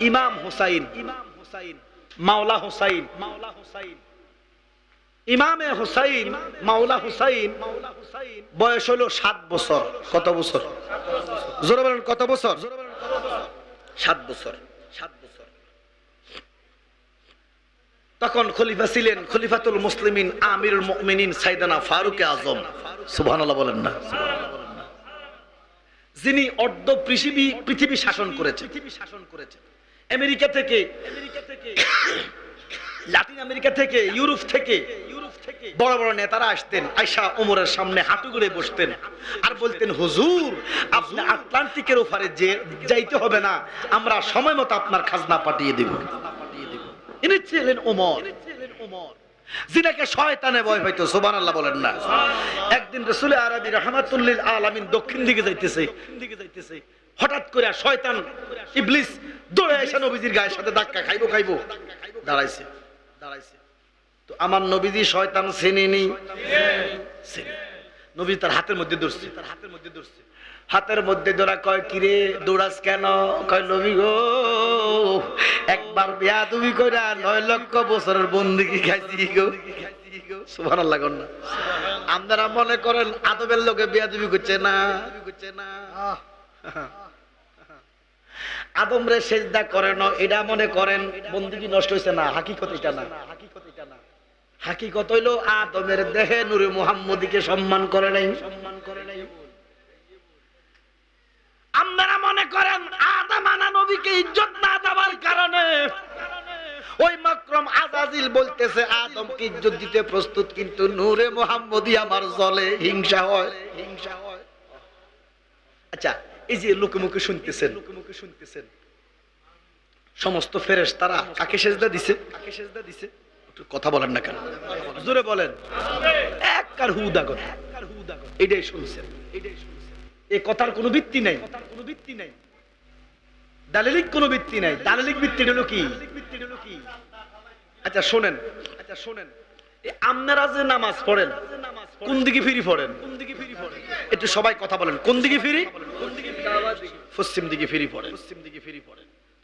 ইমাম হুসাইন, মাওলা হুসাইন, ইমামে হুসাইন, মাওলা হুসাইন বয়স হলো 7 বছর। কত বছর? জোরে বলেন, কত বছর? 7 বছর। তখন খলিফা ছিলেন খলিফাতুল মুসলিমিন আমিরুল মুমিনিন সাইয়েদনা ফারুক আজম। সুবহানাল্লাহ বলেন না? যিনি অর্ধ পৃথিবী শাসন করেছেন। আমেরিকা থেকে, লাতিন আমেরিকা থেকে, ইউরোপ থেকে বড় বড় নেতারা আসতেন, আয়েশা ওমরের সামনে হাঁটু গেড়ে বসতেন আর বলতেন, হুজুর আপনি আটলান্টিকের ওপারে যাইতে হবে না, আমরা সময় মতো আপনার খাজনা পাঠিয়ে দেব। ইনি ছিলেন ওমর, যিনাকে শয়তানে ভয় পাইতো। সুবহানাল্লাহ বলেন না? একদিন রাসূল আরবি রাহমাতুল লিল আলামিন দক্ষিণ দিকে যাইতেছে, হঠাৎ করে শয়তান ইবলিস দৌড়ে এসে নবীজির গায়ের সাথে ধাক্কা খাইবো দাঁড়াইছে। তো আমার নবীজি শয়তান চেনেনি, নবী তার হাতের মধ্যে ধরছে, হাতের মধ্যে ধরা, কয় কিরে দৌড়াস কেন? কয় নবী গো, একবার বেয়াদবি কইরা 9 লক্ষ বছরের বন্দেগী খাইছি গো। সুবহানাল্লাহ না? আপনারা মনে করেন আদবের লোকে বেয়াদবি করছে না? আদম রে সেজদা করে না, এটা মনে করেন বন্দেগী নষ্ট হইছে না? হাকিকত এটা না। হাকিকত হইলো আদমের দেহে নূরে মুহাম্মদীকে সম্মান করে নাই। আপনারা মনে করেন আদম আনা নবীকে ইজ্জত না দেওয়ার কারণে ওই মাকরম আজাজিল বলতেছে আদমকে ইজ্জত দিতে প্রস্তুত, কিন্তু নূরে মুহাম্মদী আমার জ্বলে, হিংসা হয়। আচ্ছা, এই যে লোকে মুখে শুনতেছেন সমস্ত ফেরেশতারা কাকে সেজদা দিছে? কথা বলেন না কেন? জোরে বলেন। একবার হুদা করে এটাই শুনছেন। এই কথার কোনো ভিত্তি নাই, দালিলিক কোনো ভিত্তি নাই। দালিলিক ভিত্তি হলো কি? আচ্ছা শোনেন, আপনারা যে নামাজ পড়েন কোন দিকে ফিরি পড়েন? একটু সবাই কথা বলেন, কোন দিকে ফিরি? পশ্চিম দিকে ফিরি পড়েন।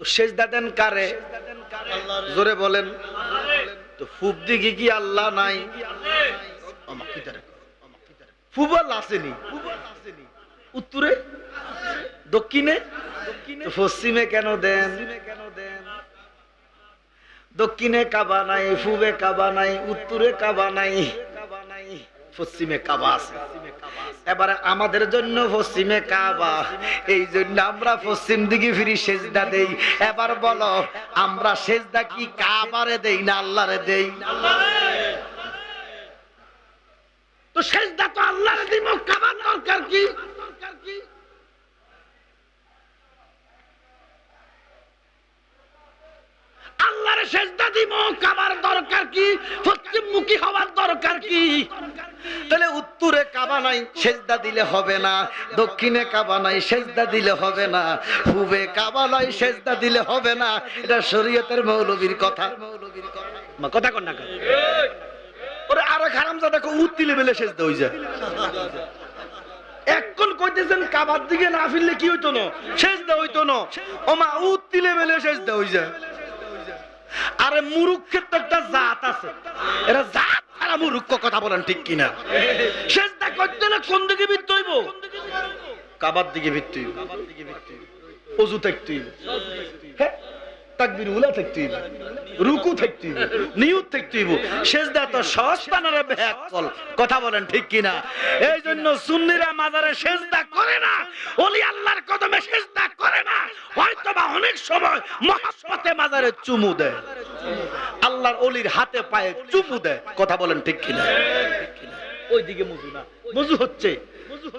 তো সেজদা দেন কারে? জোরে বলেন। তো পূব দিকে কি আল্লাহ নাই? পূব আল্লাহ আসেনি, উত্তরে, দক্ষিণে, পশ্চিমে কেন দেন? দক্ষিণে কাবা নাই, পূবে কাবা নাই, উত্তরে কাবা নাই, পশ্চিমে কাবা আছে। এবারে আমাদের জন্য পশ্চিমে কাবা, এই জন্য আমরা পশ্চিম দিকে ফিরি সেজদা দেই। এবার বলো, আমরা সেজদা কি কাবারে দেই না আল্লাহরে দেই? তো সেজদা তো আল্লাহরে দিব, কাবার দরকার কি? আল্লাহরে সেজদা দিব, কাবার দরকার কি? পশ্চিমমুখী হওয়ার দরকার কি? তাহলে উত্তরে কাবা নাই, সেজদা দিলে হবে না। দক্ষিণে কাবা নাই, সেজদা দিলে হবে না। পূবে কাবা নাই, সেজদা দিলে হবে না। এটা শরীয়তের মৌলবীর কথা। কথা কন না কেন? ওরে আরেক হারামজাদা কো উত্তি লেভেলে সেজদা হই যায়। এখন কইতেছেন কাবার দিকে না ফিরলে কি হইতো না? সেজদা হইতো না। ওমা উত্তি লেভেলে সেজদা হই যায়। আরে মুরুক্ষের তো একটা জাত আছে, এরা জাত ছাড়া মুরুক্ষ। কথা বলেন ঠিক কিনা? সেজদা করতে হলে কোন দিকে ভিত্তি হইব? কাবার দিকে ভিত্তি হইব। ওযু থাকতে হইব, তাকবীর উলা থাকতে হইব, রুকু থাকতে হইব, নিয়ত থাকতে হইব। সেজদা তো সস্তা না রে বেয়াক্কল। কথা বলেন ঠিক কিনা? এই জন্য সুন্নিরা মাজারে সেজদা করে না, ওলি আল্লাহর কদমে সেজদা করে না। হয়তোবা অনেক সময় মহব্বতে মাজারে চুমু দেয়, আল্লাহর ওলির হাতে পায়ে চুমু দেয়। কথা বলেন ঠিক কিনা? ওইদিকে মুজু না, মুজু হচ্ছে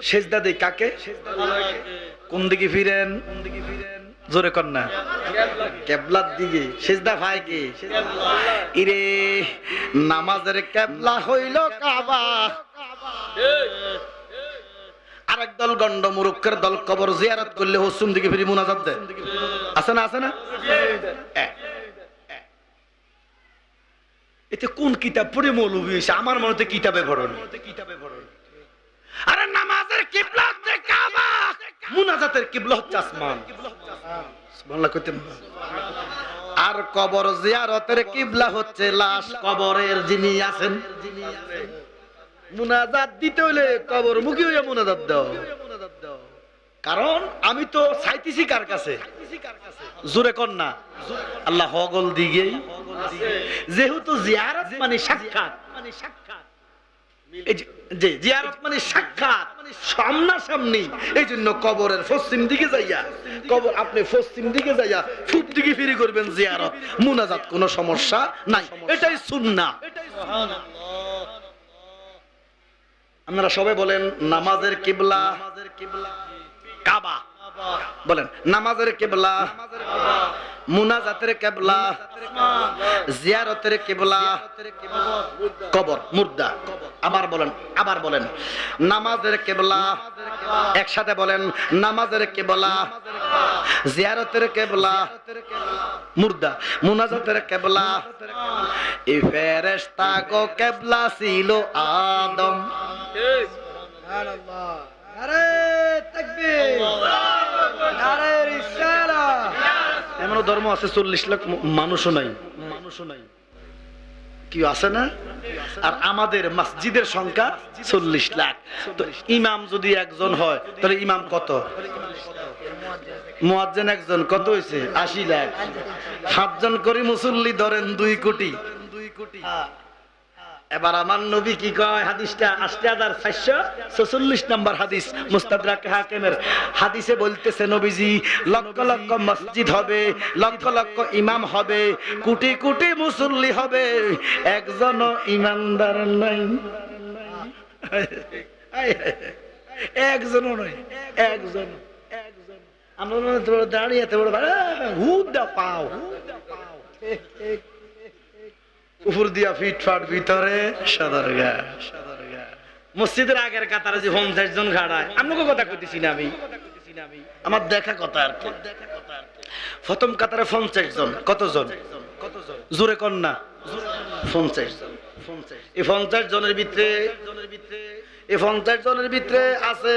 সেজদা দেই কাকে? কোন দিকে ফিরেন? জোরে কর না। কিবলার দিকে সেজদা হয় কি? ইরে নামাজের কিবলা হইল কাবা। আরেক দল গন্ড মুরুক্ষের দল কবর জিয়ারত করলে পশ্চিম দিকে ফিরে মুনাজাত দেয়। আছে না? আছে না? এতে কোন কিতাব পড়ে মৌলবী হইছে? আমার মনে হয় কিতাবে ভরণ। আরে নামাজের কিবলা হচ্ছে কাবা, মুনাজাতের কিবলা হচ্ছে আসমান। সুবহানাল্লাহ কইতেন না। আর কবর জিয়ারতের কিবলা হচ্ছে লাশ, কবরের যিনি আছেন মুনাজাত দিতে হইলে কবর মুখী হইয়া মুনাজাত দাও। কারণ আমি তো চাইতেছি কার কাছে, জোরে কর না, আল্লাহ হগল দিগেই। যেহেতু জিয়ারত মানে সাক্ষাৎ, যে জিয়ারত মানে সাক্ষাৎ সামনাসামনি, এই জন্য কবরের পশ্চিম দিকে যাইয়া, কবর আপনি পশ্চিম দিকে যাইয়া পূব দিকে ফিরে করবেন জিয়ারত, মুনাজাত কোনো সমস্যা নাই, এটাই সুন্নাহ। আপনারা সবাই বলেন নামাজের কিবলা কাবা, বলেন নামাজের কিবলা, মুনাজাতের কিবলা, জিয়ারতের কিবলা কবর মুর্দা। আবার বলেন নামাজের কিবলা, একসাথে বলেন নামাজের কিবলা, জিয়ারতের কিবলা মুর্দা, মুনাজাতের কিবলা। এই ফেরেশতা গো কিবলা ছিল আদম। সুবহানাল্লাহ, নারে তাকবীর, নারে রিসালাহ। এমন ধর্ম আছে 40 লাখ মানুষও নাই, কি আছে না? আর আমাদের মসজিদের সংখ্যা 40 লাখ। তো ইমাম যদি একজন হয় তাহলে ইমাম কত? মুয়াজ্জিন একজন, কত হইছে? 80 লাখ। 7 জন করে মুসল্লি ধরেন 2 কোটি। এবার আমার নবী কি কয়? হাদিসটা 8446 নম্বর হাদিস, মুস্তাদরাক হাকিমের হাদিসে বলতেছে নবীজি লক্ষ লক্ষ মসজিদ হবে, লক্ষ লক্ষ ইমাম হবে, কোটি কোটি মুসল্লি হবে, একজনও ইমানদার নাই। একজনও নয়, একজন। আমরা দাঁড়িয়ে এত বড় হুদা পাও, উপর দিয়া ফিটফাট, ভিতরে সাদার গা। মসজিদের আগের কাতারে যে 50 জন খাড়ায়, আপনাকে কথা কইতেছি না আমি, আমার দেখা কথা আর কি। প্রথম কাতারে 50 জন, কতজন? জোরে কর না, 50 জন। এই 50 জনের ভিতরে, এই 50 জনের ভিতরে আছে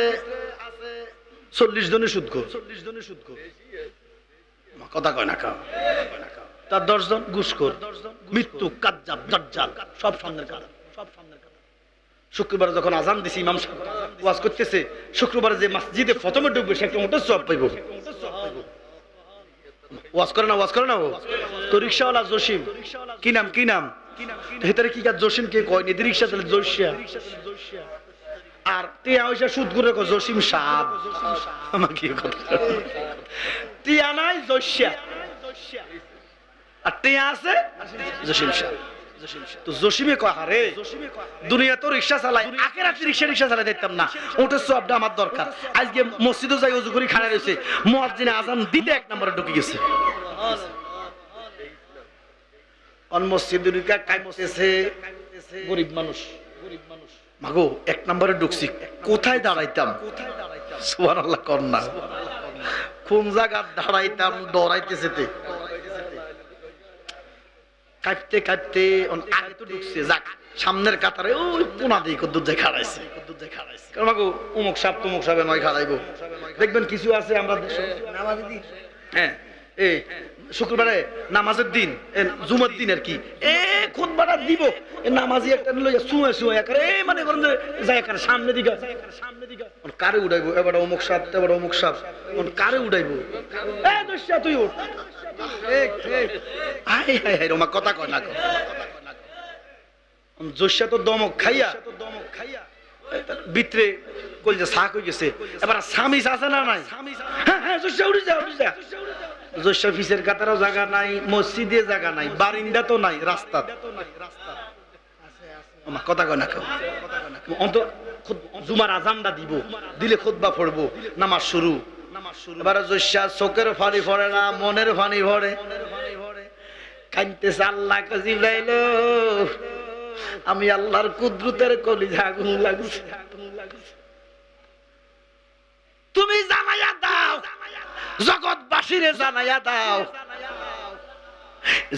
40 জনের সুদখোর। কথা কয় না কাও, তার 10 জন ঘুষখোর, মৃত্যু, কাজ্জাব, দাজ্জাল, সব সামনের কাজ, সব সামনের কাজ। শুক্রবার যখন আজান দিছি, ইমাম সাহেব ওয়াজ করতেছে, শুক্রবারে যে মসজিদে প্রথমে ঢুকবে সে একটা মোটা সওয়াব পাইব। ওয়াজ করে না, ওয়াজ করে না। ও তো রিকশাওয়ালা জসিম, কি নাম, কি নাম? ভিতরে কি কাজ? জসিম কে কয় নি, রিকশা চালায় জসিয়া। আর টিয়া হইছে সুদ করে কয় জসিম সাহেব। আমার কি কথা, টিয়া নাই জসিয়া, আর টিয়া আছে জসিম সাহেব। তো জসিমে কয়, আরে দুনিয়া তো রিকশা চালায়, আখেরাতে রিকশা চালায় দেখতাম না, ওটার সবটা আমার দরকার। আজকে মসজিদে যাই ওযু করে খাড়া রয়েছে, মুয়াজ্জিনে আজান দিতে 1 নম্বরে ঢুকে গেছে। অন মসজিদে ঢুকে কাইতেছে গরিব মানুষ, মাগো 1 নম্বরে ঢুকছি, কোথায় দাঁড়াইতাম? সুবহানাল্লাহ কর না, কোন জায়গা দাঁড়াইতাম? ডরাইতেছে তে কাটতে কাটতে আগে তো ঢুকছে, যাক সামনের কাতারে ওই পোনা দিয়ে কদ্দুর যায় খাড়াইছে। কারণ মাগো অমুক সাপ তমুক সাপে নয় খাড়াইবো। দেখবেন কিছু আছে আমরা নামাজের দিন, হ্যাঁ এই শুক্রবারে নামাজের দিন, জুমার দিন আর কি, খুতবাটা দিব, নামাজি একটা লইয়া শুয়ে শুয়ে করে মানে করেন যে যায় কার সামনে দিকে, কারে উড়াইবো? এবার অমুক সাপ, এবার অমুক সাপ, কারে উড়াইবো? দস্যা তুই উঠ, কথা কয় না। জস্যা তো দমক খাইয়া ভিতরে কইছে শাক হয়ে গেছে। এবার স্বামী আছে না নাই? হ্যাঁ হ্যাঁ জস্যা উঠে যা, উঠে যা। জস্যা ফিসের কাতারও জায়গা নাই, মসজিদে জায়গা নাই, বারিন্দা তো নাই, রাস্তা। কথা কয় না কেউ। জুমার আজানটা দিব, দিলে খুতবা পড়বো, নামাজ শুরু। এবার জস্যা চোখের ফানি ভরে না, মনের ফানি ভরে, কাঁদতেছে, আল্লাহ জিবরাইল আমি আল্লাহর কুদরতের কলিজা আগুন লাগছে, তুমি জানাইয়া দাও, জগৎবাসীরে জানাইয়া দাও।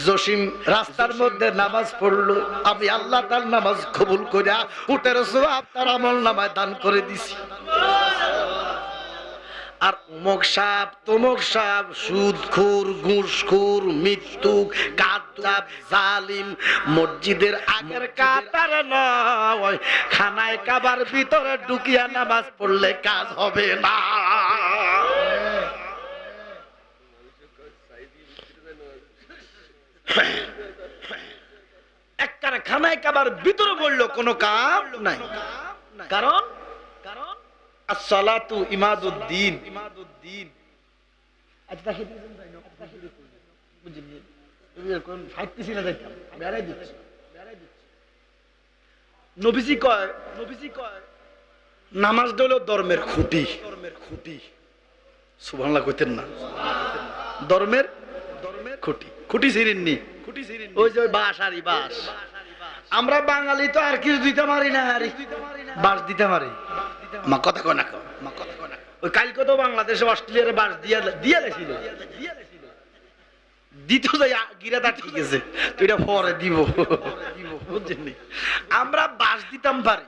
জসিম রাস্তার মধ্যে নামাজ পড়লো, আমি আল্লাহ তার নামাজ কবুল করিয়া উটের সওয়াব তার আমল নামায় দান করে দিছি। আর অমুক সাপ তমুক সাপ, সুদখোর, ঘুষখোর, মৃত্যুক, কায্যাব, জালিম, মসজিদের আগের কাতার নয়, খানায় কাবার ভিতরে ঢুকিয়া নামাজ পড়লে কাজ হবে না। একখানে খানায় কাবার ভিতরে বললো কোনো কাম নাই, কারণ আসসালাতু ইমাদুদ্দিন। আচ্ছা নবীজি কয় নামাজটা হলো ধর্মের খুঁটি। সুবহানাল্লাহ কইতেন না? ধর্মের খুঁটি। খুঁটি ছিড়েননি? ওই যে বাঁশ, আর বাঁশ। আমরা বাঙালি তো আর কিছু দিতে পারি না, আর বাঁশ দিতে পারি। মা কথা কয় না, ওই কালকে তো বাংলাদেশে অস্ট্রেলিয়ার বাঁশ দিয়া লেছিল, দিত যাই গিরাটা ঠিক আছে, তো এটা পরে দিব, বুঝছেন? আমরা বাঁশ দিতাম পারি,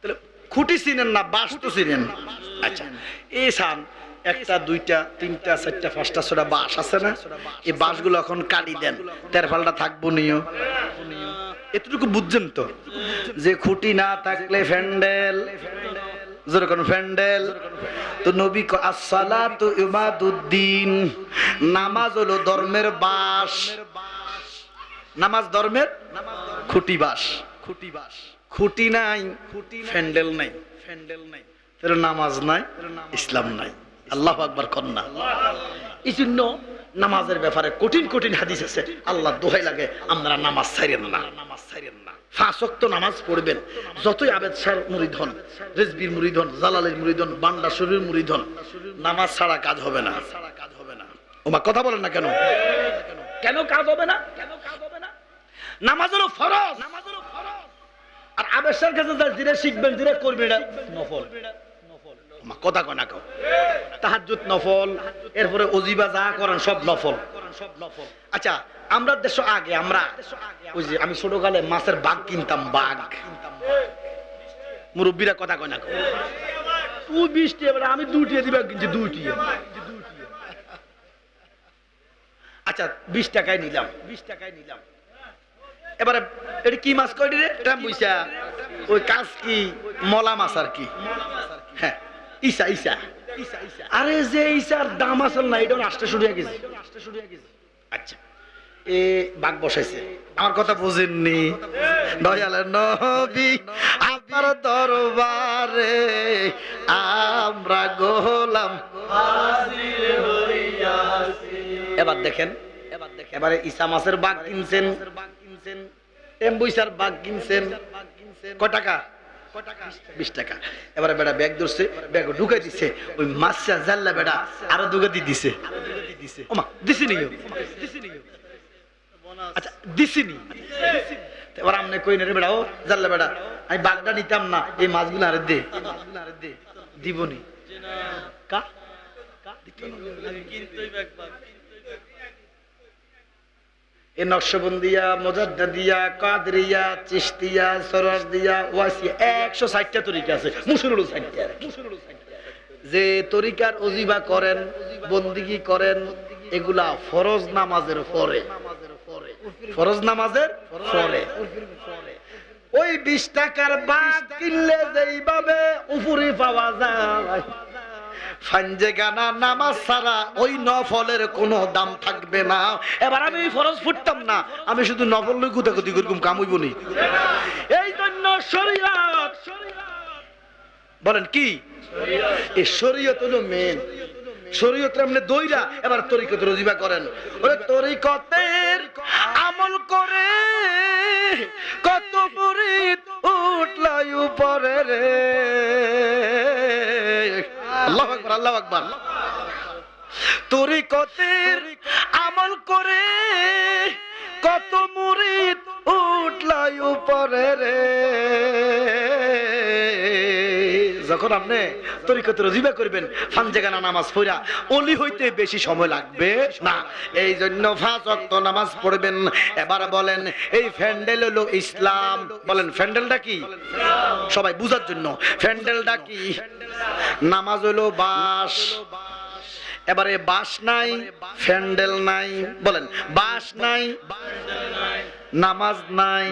তাহলে খুঁটি চিনেন না, বাঁশ তো চিনেন। আচ্ছা, এই সান একটা, দুইটা, তিনটা, চারটা, পাঁচটা, ছটা বাঁশ আছে না? এই বাঁশগুলো এখন কাটি দেন, তেরফালটা থাকবো নিও। এতটুকু বুঝছেন তো যে খুঁটি না থাকলে ফ্যান্ডেল, যেরকম ফ্যান্ডেল। তো নবী আসসালাতু ইমাদুদ্দিন, নামাজ হলো ধর্মের বাঁশ, নামাজ ধর্মের খুঁটি বাঁশ। খুঁটি নাই, ফ্যান্ডেল নাই, তাহলে নামাজ নাই, ইসলাম নাই। আল্লাহু আকবার কন্যা। এই জন্য নামাজের ব্যাপারে কঠিন কঠিন হাদিস আছে। আল্লাহ দোহাই লাগে আপনারা নামাজ ছাড়েন না। 5 ওয়াক্ত নামাজ পড়বেন, যতই আবেদ শাহর মুরিদ হন, রেজবির মুরিদ হন, জালালের মুরিদ হন, বান্ডা শরীর মুরিদ হন, নামাজ ছাড়া কাজ হবে না। ওমা কথা বলেন না কেন? কেন কাজ হবে না? নামাজ হলো ফরজ। আর আবেদ শাহর কাছে যেটা শিখবেন, যেটা করবেন, এটা নফল। কথা কয় না কেউ? তাহাজ্জুদ নফল, এরপরে ওজিবা যা করেন সব নফল। আচ্ছা, আমরা দেশ আগে আমরা ওই যে আমি ছোটকালে মাছের বাঘ কিনতাম, বাঘ। মুরব্বীরা কথা কয় না কেউ? তুই 20 টাকা, আমি 2 টাকা দিবা কিনছি, 2 টাকা। আচ্ছা 20 টাকায় নিলাম। এবারে এটা কি মাছ কয়টি রে? বুঝছা ওই কাজ কি মলা মাছ আর কি। হ্যাঁ, ইসা। আরে যে ইসার দাম আসল না, এটা 800 টাকা কেজি। আচ্ছা, এ বাঘ বসাইছে, আমার কথা বুঝেননি? দয়ালের নবী আপনার দরবারে আমরা গোলাম হাজির হইয়াছি। এবার দেখেন, এবারে ইসা মাছের বাঘ কিনছেন, টেম্বুইসার বাঘ কিনছেন, কয় টাকা? 20 টাকা। এবারে বেটা ব্যাগ ধরছে, ব্যাগ ঢুকাই দিছে, ওই মাছটা জাল্লা বেটা আরো ঢুকাই দিছে। ওমা দিছিনি? আচ্ছা দিছিনি। এবার আমনে কই না রে বেটা, ও জাল্লা বেটা আমি বাঘটা নিতাম না, এই মাছগুলো আরে দে। দিবনি কা এ নকশবন্দিয়া, মুজাদ্দিদিয়া, কাদরিয়া, চিশতিয়া, সরারদিয়া, ওয়াসিয়া, 160টা তরিকা আছে। মুসুরুল 60টা। যে তরিকার ওজিবা করেন, বন্দিগি করেন, এগুলা ফরজ নামাজের পরে। ফরজ নামাজের পরে ওই 20 টাকার বাঘ কিনলে যেইভাবে উপরি পাওয়া যায়, ফাঞ্জে গানা নামাজ ছাড়া ওই নফলের কোনো দাম থাকবে না। এবার আমি ফরজ ফুটতাম না, আমি শুধু নফল লই গুতাগুতি করতাম, কাম হইব নি? এই জন্য শরীয়ত, বলেন কি? এই শরীয়ত হলো মেন। শরীয়তের আমনে দইরা এবার তরিকতের ওজিবা করেন। ওরে তরিকতের আমল করে কত মুরিদ উঠলাই উপরে রে। আল্লাহু আকবার, আল্লাহু আকবার। তরিকতের আমল করে কত মুরিদ উঠলাই উপরে রে। যখন আপনি তরিকতে রজিবা করবেন ফানজেগানা নামাজ পড়া ওলি হইতে বেশি সময় লাগবে না। এই জন্য 5 ওয়াক্ত নামাজ পড়বেন। এবার বলেন এই প্যান্ডেল হলো ইসলাম। বলেন প্যান্ডেলটা কি? সবাই বুঝার জন্য, প্যান্ডেলটা কি? নামাজ হলো বাস। এবারে বাস নাই, প্যান্ডেল নাই। বলেন বাস নাই, নামাজ নাই,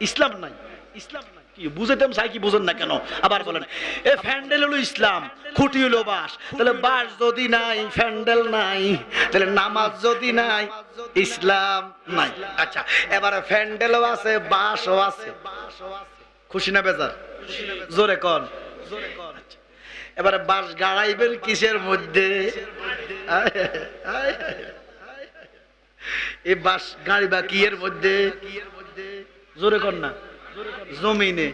ইসলাম নাই। ইসলাম নাই কি বুঝাইতাম চাই, কি বুঝেন না কেন? আবার বলেন এ প্যান্ডেল হলো ইসলাম, খুঁটি হলো বাস। তাহলে বাস যদি নাই, প্যান্ডেল নাই, তাহলে নামাজ যদি নাই, ইসলাম নাই। আচ্ছা এবারে প্যান্ডেলও আছে, বাসও আছে। খুশি না বেজার? জোরে কোন। এবারে বাস গাড়াইবেন কিসের মধ্যে? এই বাস গাড়িবা কি এর মধ্যে? জোরে কোন না। জমিনে।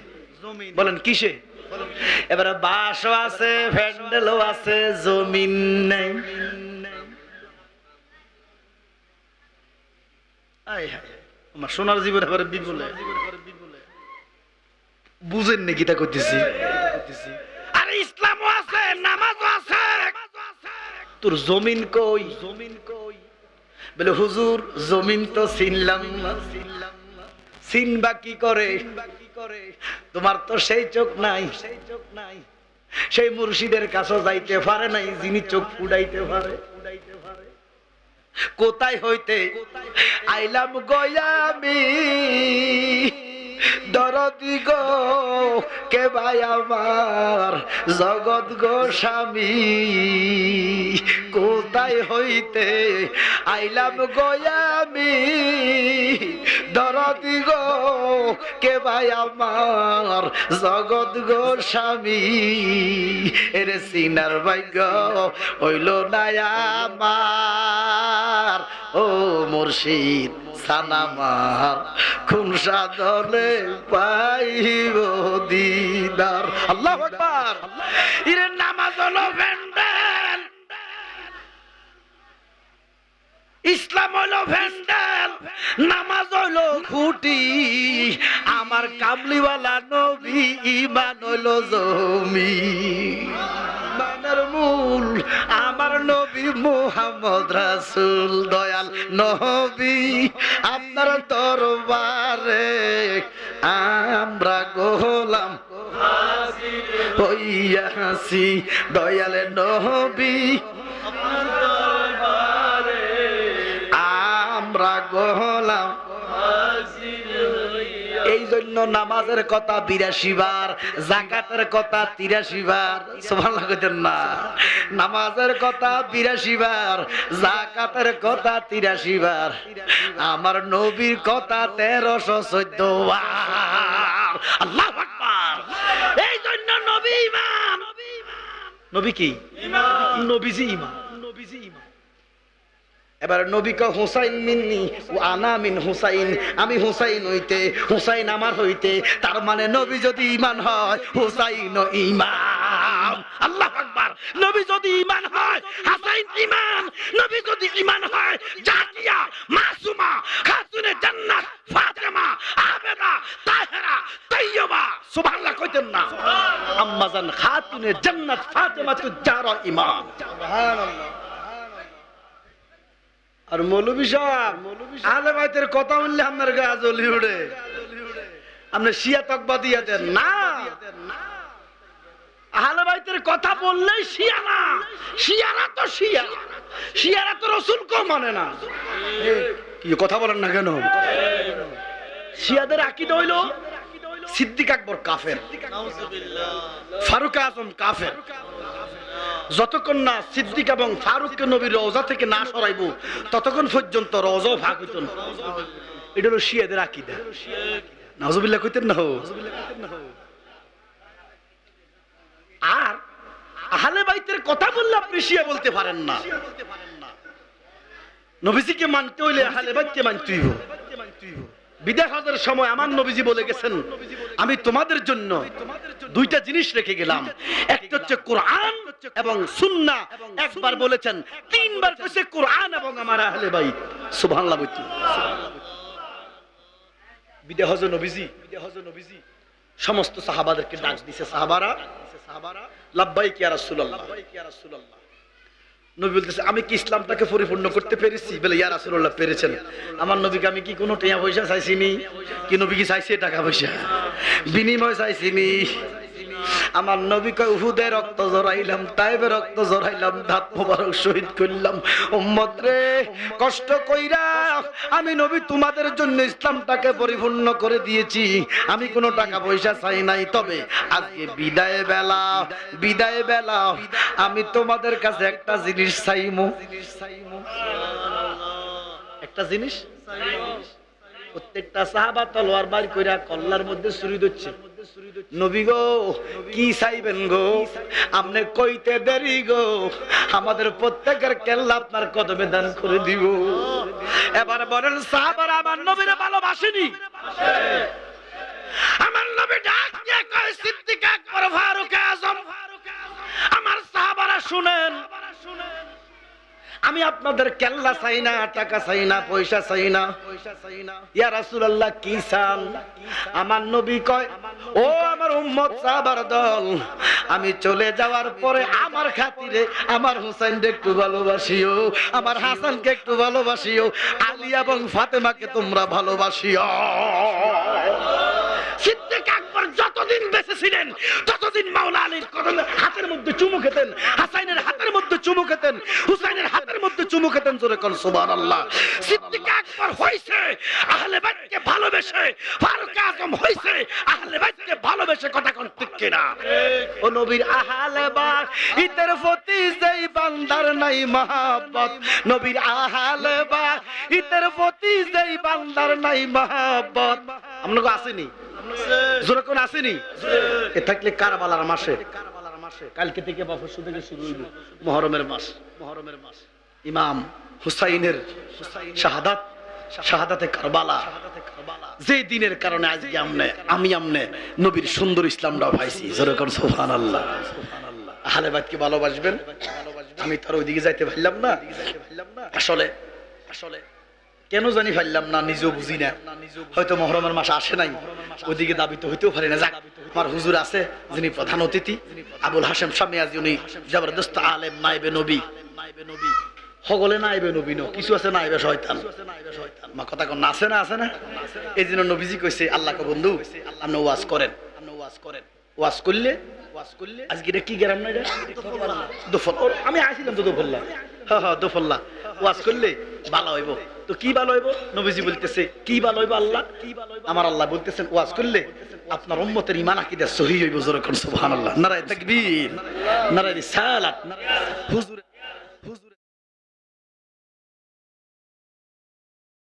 বলেন কিসে? এবারে বাসও আছে, প্যান্ডেলও আছে, জমিন নেই। আমার সোনার জীবন এবারে বিপুলে বুঝেন নাকি তা করতেছি? আরে ইসলামও আছে, নামাজও আছে, তোর জমিন কই? জমিন কই? বলে হুজুর জমিন তো চিনলাম না। চিনবা কি করে? তোমার তো সেই চোখ নাই, সেই চোখ নাই, সেই মুর্শিদের কাছে যাইতে পারে নাই যিনি চোখ ফুডাইতে পারে। কোথায় হইতে আইলাম গয়ামি দরদি গো কে ভাই আমার জগৎ গো স্বামী। কোথায় হইতে আইলাম গয়ামি দরদি গো কে ভাই আমার জগৎ গো স্বামী। এরে সিনার ভাগ্য হইল না আমার ও মুর্শিদ সানামার কোন সাধনে পাইব দিদার। আল্লাহু আকবার। ইরে নামাজ হলো প্যান্ডেল, ইসলাম হলো প্যান্ডেল, নামাজ হলো খুঁটি। আমার কামলিওয়ালা নবী ঈমান হলো জমিন। ইমানের মূল আমার নবী মুহাম্মদ রাসূল দয়াল নবী। আপনার দরবারে আমরা গোলাম হইয়াছি দয়াল নবী। আমরা গোলাম। এই জন্য নামাজের কথা 82 বার, যাকাতের কথা 83 বার। সুবহানাল্লাহ কইতেন না? নামাজের কথা 82 বার, যাকাতের কথা 83 বার, আমার নবীর কথা 1314 বার। আল্লাহু আকবার। এই জন্য নবী ইমাম। নবী কি? ইমাম। নবীজি ইমাম। নবীজি ইমাম। এবার নবী ক হুসাইন মিন্নি ও আনা মিন হুসাইন। আমি হুসাইন হইতে, হুসাইন আমার হইতে। তার মানে নবী যদি ঈমান হয়, হুসাইনও ঈমান। আল্লাহু আকবার। নবী যদি ঈমান হয়, হুসাইন ঈমান। নবী যদি ঈমান হয়, জাকিয়া মাসুমা খাতুনে জান্নাত ফাতেমা আবেদা তাহেরা তাইয়্যিবা। সুবহানাল্লাহ কইতেন না? আম্মা জান খাতুনে জান্নাত ফাতেমা তু জারা ঈমান। সুবহানাল্লাহ। আর মৌলভী সাহেব আহলে বাইতের কথা বললে আপনার গায়ে জ্বলি উঠে। আপনি শিয়া তকবাদি আছেন না? আহলে বাইতের কথা বললেই শিয়া না। শিয়ারা তো শিয়া, শিয়ারা তো রাসূলকেও মানে না। কি কথা বলেন না কেন? শিয়াদের আকীদা হইল সিদ্দিক আকবর কাফের, ফারুক আজম কাফের। যতক্ষণ না সিদ্দিক এবং ফারুককে নবীর রওজা থেকে না সরাইব ততক্ষণ পর্যন্ত রওজাও ভাগ হইত না। এটা হলো শিয়াদের আকীদা। নাউজুবিল্লাহ কইতেন না? আর আহলে বাইতের কথা বললে আপনি শিয়া বলতে পারেন না। নবীজিকে মানতে হইলে আহলে বাইতকে মানতে হইব। বিদায় হজের সময় আমার নবীজি বলে গেছেন, আমি তোমাদের জন্য দুইটা জিনিস রেখে গেলাম, একটা হচ্ছে কোরআন এবং সুন্নাহ। একবার বলেছেন, তিনবার কইছে কোরআন এবং আমার আহলে বাইত। সুবহানাল্লাহ বলতে বিদায় হজ নবীজি সমস্ত সাহাবাদেরকে ডাক দিছে, সাহাবারা লাব্বাইক ইয়া রাসূলুল্লাহ। নবী বলতেছে আমি কি ইসলামটাকে পরিপূর্ণ করতে পেরেছি? বলে ইয়া রাসূলুল্লাহ পেরেছেন। আমার নবীকে আমি কি কোনো টাকা পয়সা চাইছিনি? কি নবী কি চাইছে টাকা পয়সা বিনিময় চাইছিনি? আমার নবী কয় উহুদে রক্ত জড়াইলাম, তাইবে রক্ত জড়াইলাম, দাঁত মোবারক শহীদ করলাম। উম্মত রে, কষ্ট কইরা আমি নবী তোমাদের জন্য ইসলামটাকে পরিপূর্ণ করে দিয়েছি, আমি কোনো টাকা পয়সা চাই নাই। তবে আজকে বিদায় বেলা আমি তোমাদের কাছে একটা জিনিস চাইমু, একটা জিনিস। প্রত্যেকটা সাহাবা তলোয়ার বার কইরা কল্লার মধ্যে ছুরি দিচ্ছে। নবী গো কি চাইবেন গো? আপনি কইতে দেরি গো, আমাদের প্রত্যেকের কেল্লা আপনার কদমে দান করে দিব। এবার বলেন সাহাবারা আমার নবীরে ভালোবাসেনি? আমার নবী ডাক দিয়ে কয় সিদ্দিক আকবর ফারুক আজম, আমার সাহাবারা শুনেন, আমি আপনাদের কেল্লা চাই না, টাকা চাই না, পয়সা চাই না। ইয়া রাসূলুল্লাহ কি চান? আমার নবী কয় ও আমার উম্মত সাহাবার দল, আমি চলে যাওয়ার পরে আমার খাতিরে আমার হুসাইনকে একটু ভালোবাসিও, আমার হাসানকে একটু ভালোবাসিও, আলী এবং ফাতেমাকে তোমরা ভালোবাসিও। সিদ্দিক আকবর যতদিন বেঁচে ছিলেন ততদিন মাওলা আলীর কদমে হাতের মধ্যে চুমু খেতেন, হাসাইনের হাতের মধ্যে চুমু খেতেন, হুসাইনের হাতের মধ্যে চুমু খেতেন। জোরে কোন সুবহানাল্লাহ। সিদ্দিক আকবর হইছে আহলে বাইতকে ভালোবেসে, ফারুক আজম হইছে আহলে বাইতকে ভালোবেসে। কথা কোন ঠিক কিনা? ও নবীর আহলে বাইত ইতের প্রতি যেই বান্দার নাই মহব্বত, নবীর আহলে বাইত ইতের প্রতি যেই বান্দার নাই মহব্বত। আপনাকে আসেনি? জোরে কোন আসেনি? এ থাকলে কারবালার মাসে, কালকে থেকে বা পরশু থেকে শুরু হইল মুহররমের মাস, ইমাম হুসাইনের শাহাদাতে কারবালা, যে দিনের কারণে আজকে আমি আমনে নবীর সুন্দর ইসলামটা পাইছি। জোরে কোন সুবহানাল্লাহ। আহলে বাইতকে ভালোবাসবেন। আমি তার ওইদিকে যাইতে পারলাম না, আসলে কেন জানি পারলাম না, নিজেও বুঝি না। হয়তো মুহররমের মাস আসে নাই, ওইদিকে দাবিত হইতেও পারি না। যাক, আমার হুজুর আছে যিনি প্রধান অতিথি, আবুল হাশেম শামিয়াজি, উনি জবরদস্ত আলেম, নাইবে নবী। সকলে নাইবে নবী ন, কিছু আছে নাইবে শয়তান। মা কথা কোন আছে না? এই জন্য নবীজি কইছে আল্লাহকে বন্ধু আপনি ওয়াজ করেন, ওয়াজ করলে আজকে এটা কি গেরাম না, এটা দোফল। আমি আইছিলাম তো দোফল্লা, হ্যাঁ দোফল্লা। ওয়াজ করলে ভালো হইব। তো কি ভালো হইব? নবীজি বলতেছে কি ভালো হইব? আল্লাহ, আমার আল্লাহ বলতেছেন ওয়াজ করলে আপনার উম্মতের ঈমান আকীদা সহিহ হইব। জোরে কোন সুবহানাল্লাহ। নারায়ে তাকবীর, নারায়ে রিসালাত। হুজুর